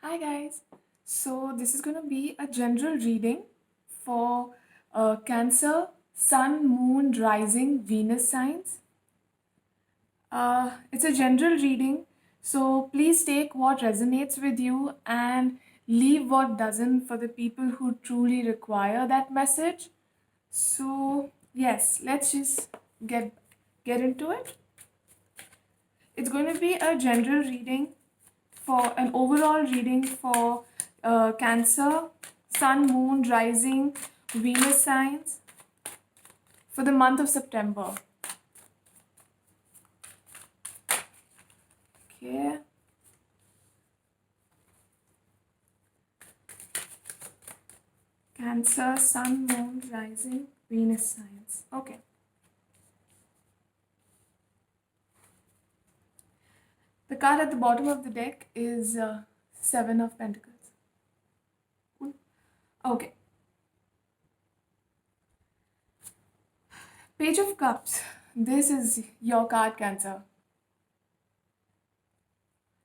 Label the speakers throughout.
Speaker 1: Hi guys. So this is going to be a general reading for Cancer, Sun, Moon, Rising, Venus signs. It's a general reading, so please take what resonates with you and leave what doesn't for the people who truly require that message. So yes, let's just get into it. It's going to be a general reading for an overall reading for Cancer, Sun, Moon, Rising, Venus signs for the month of September. Okay. Cancer, Sun, Moon, Rising, Venus signs. Okay. The card at the bottom of the deck is Seven of Pentacles. Cool. Okay. Page of Cups. This is your card, Cancer.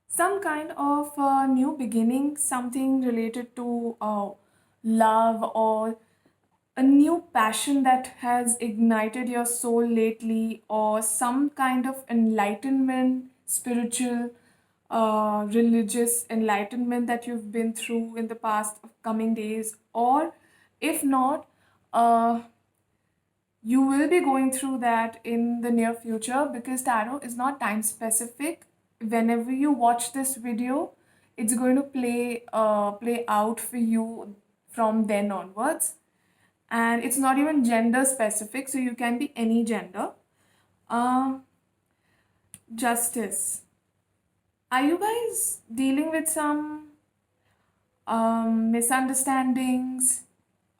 Speaker 1: Some kind of new beginning, something related to love or a new passion that has ignited your soul lately, or some kind of enlightenment, spiritual, religious enlightenment that you've been through in the past coming days, or if not, uh, you will be going through that in the near future because tarot is not time specific. Whenever you watch this video, it's going to play out for you from then onwards, and it's not even gender specific, so you can be any gender. um Justice. Are you guys dealing with some misunderstandings,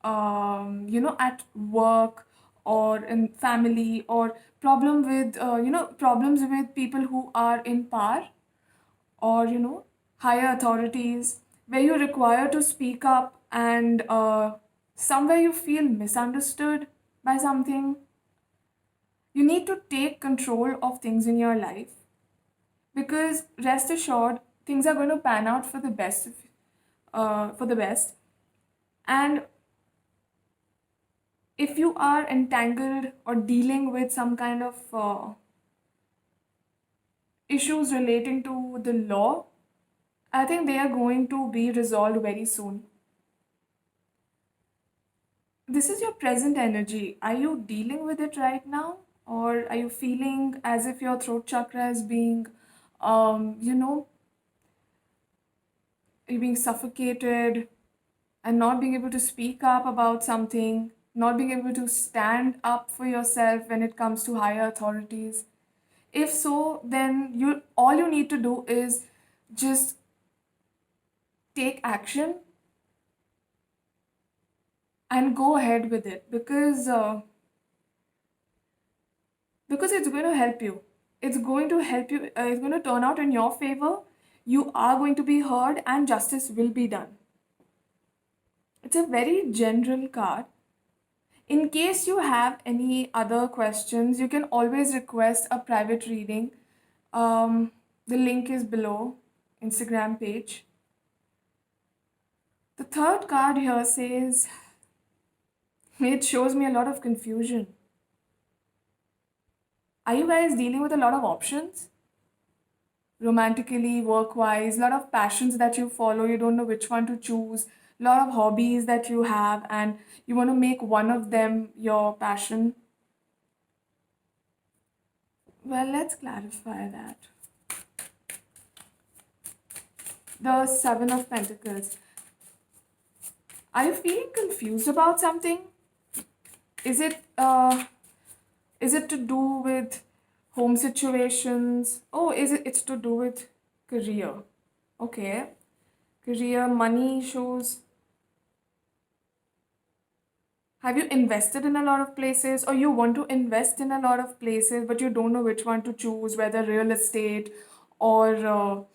Speaker 1: at work or in family, or problems with people who are in power, or higher authorities, where you require to speak up, and somewhere you feel misunderstood by something? You need to take control of things in your life, because rest assured things are going to pan out for the best. And if you are entangled or dealing with some kind of issues relating to the law, I think they are going to be resolved very soon. This is your present energy. Are you dealing with it right now, or are you feeling as if your throat chakra is being um you know you're being suffocated and not being able to speak up about something, not being able to stand up for yourself when it comes to higher authorities? If so, then you all you need to do is just take action and go ahead with it, because it's going to help you. It's going to help you. It's going to turn out in your favor. You are going to be heard, and justice will be done. It's a very general card. In case you have any other questions, you can always request a private reading. The link is below, Instagram page. The third card here says, it shows me a lot of confusion. Are you guys dealing with a lot of options? Romantically, work wise, a lot of passions that you follow, you don't know which one to choose, a lot of hobbies that you have, and you want to make one of them your passion. Well, let's clarify that. The Seven of Pentacles. Are you feeling confused about something? Is it to do with home situations? Oh, it's to do with career. Okay. Career, money shows. Have you invested in a lot of places, or you want to invest in a lot of places but you don't know which one to choose, whether real estate or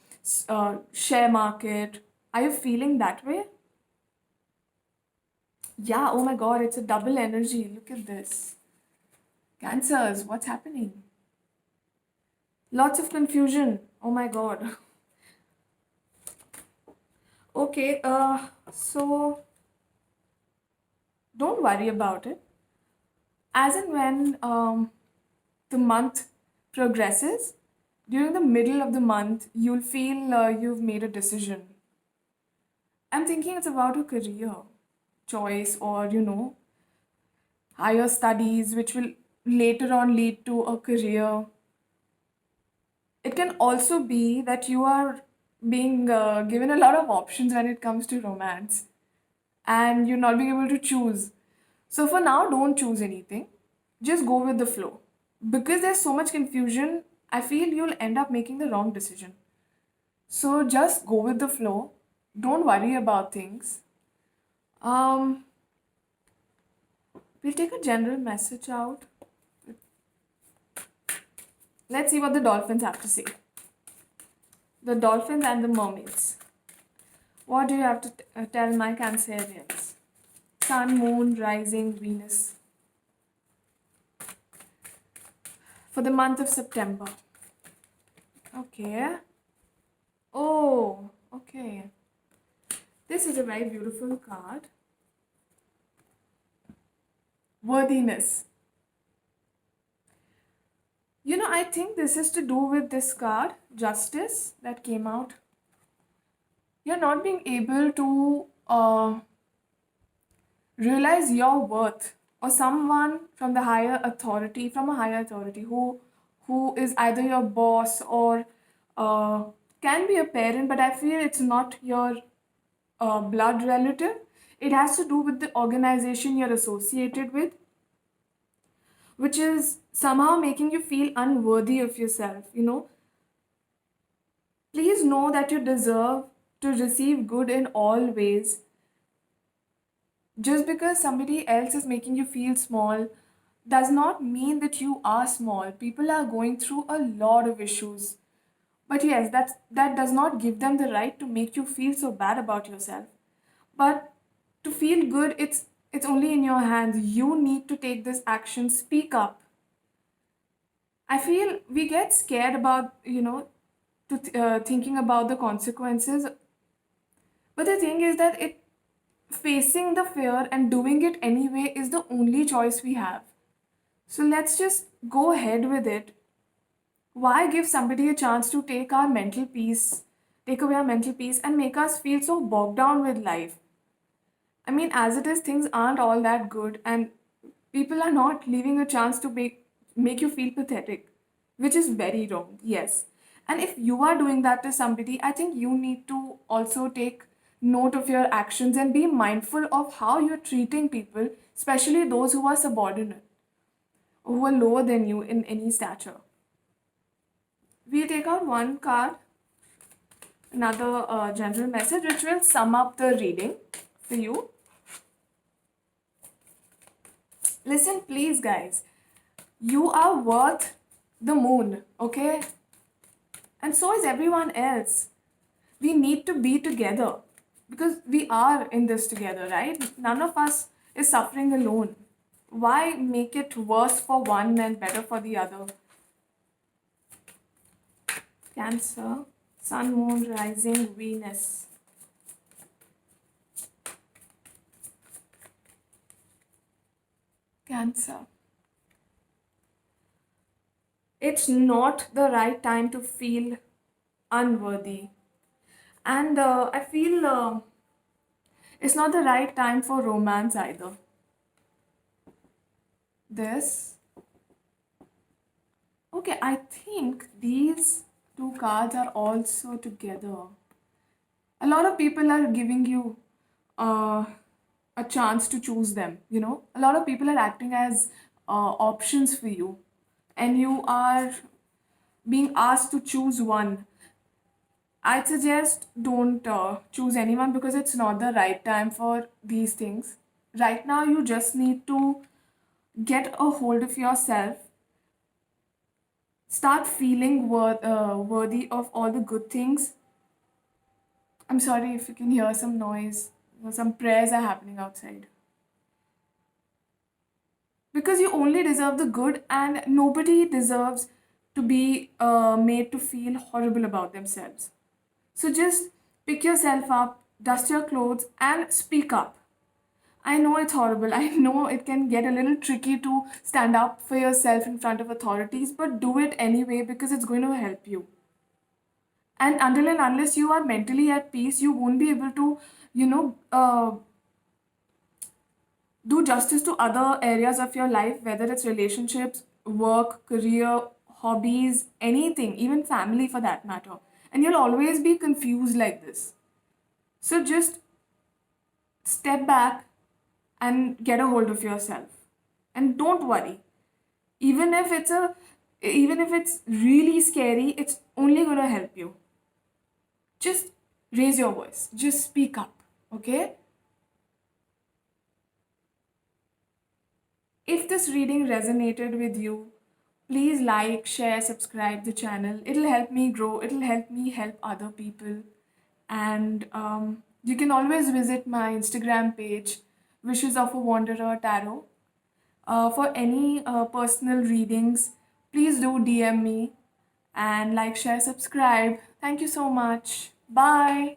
Speaker 1: share market? Are you feeling that way? Yeah, oh my god, it's a double energy. Look at this. Cancers, what's happening? Lots of confusion. Oh my god. Okay, so don't worry about it. As and when the month progresses, during the middle of the month, you'll feel you've made a decision. I'm thinking it's about a career choice or, higher studies, which will later on lead to a career. It can also be that you are being given a lot of options when it comes to romance and you're not being able to choose. So for now, don't choose anything. Just go with the flow. Because there's so much confusion, I feel you'll end up making the wrong decision. So just go with the flow. Don't worry about things. Um, we'll take a general message out. Let's see what the dolphins have to say. The dolphins and the mermaids. What do you have to tell my Cancerians? Sun, Moon, Rising, Venus. For the month of September. Okay. Oh, okay. This is a very beautiful card. Worthiness. I think this is to do with this card, Justice, that came out. You're not being able to realize your worth, or someone from the higher authority, from a higher authority, who is either your boss or uh, can be a parent, but I feel it's not your blood relative. It has to do with the organization you're associated with, which is somehow making you feel unworthy of yourself. Please know that you deserve to receive good in all ways. Just because somebody else is making you feel small does not mean that you are small. People are going through a lot of issues. But yes, that does not give them the right to make you feel so bad about yourself. But to feel good, it's only in your hands. You need to take this action. Speak up. I feel we get scared about, thinking about the consequences. But the thing is that facing the fear and doing it anyway is the only choice we have. So let's just go ahead with it. Why give somebody a chance to take away our mental peace, and make us feel so bogged down with life? I mean, as it is, things aren't all that good, and people are not leaving a chance to make you feel pathetic, which is very wrong, yes. And if you are doing that to somebody, I think you need to also take note of your actions and be mindful of how you're treating people, especially those who are subordinate, who are lower than you in any stature. We take out one card, another general message, which will sum up the reading for you. Listen, please, guys. You are worth the moon, okay? And so is everyone else. We need to be together because we are in this together, right? None of us is suffering alone. Why make it worse for one and better for the other? Cancer, Sun, Moon, Rising, Venus. Cancer. It's not the right time to feel unworthy. And I feel it's not the right time for romance either. This. Okay, I think these two cards are also together. A lot of people are giving you uh, a chance to choose them, A lot of people are acting as options for you, and you are being asked to choose one. I'd suggest don't choose anyone because it's not the right time for these things. Right now, you just need to get a hold of yourself, start feeling worthy of all the good things. I'm sorry if you can hear some noise. Some prayers are happening outside. Because you only deserve the good, and nobody deserves to be made to feel horrible about themselves. So just pick yourself up, dust your clothes, and speak up. I know it's horrible. I know it can get a little tricky to stand up for yourself in front of authorities, but do it anyway because it's going to help you. And until and unless you are mentally at peace, you won't be able to, you know, do justice to other areas of your life, whether it's relationships, work, career, hobbies, anything, even family for that matter. And you'll always be confused like this. So just step back and get a hold of yourself. And don't worry. Even if it's a even if it's really scary, it's only going to help you. Just raise your voice. Just speak up, okay? If this reading resonated with you, please like, share, subscribe the channel. It'll help me grow. It'll help me help other people. And you can always visit my Instagram page, Wishes of a Wanderer Tarot. For any personal readings, please do DM me and like, share, subscribe. Thank you so much. Bye.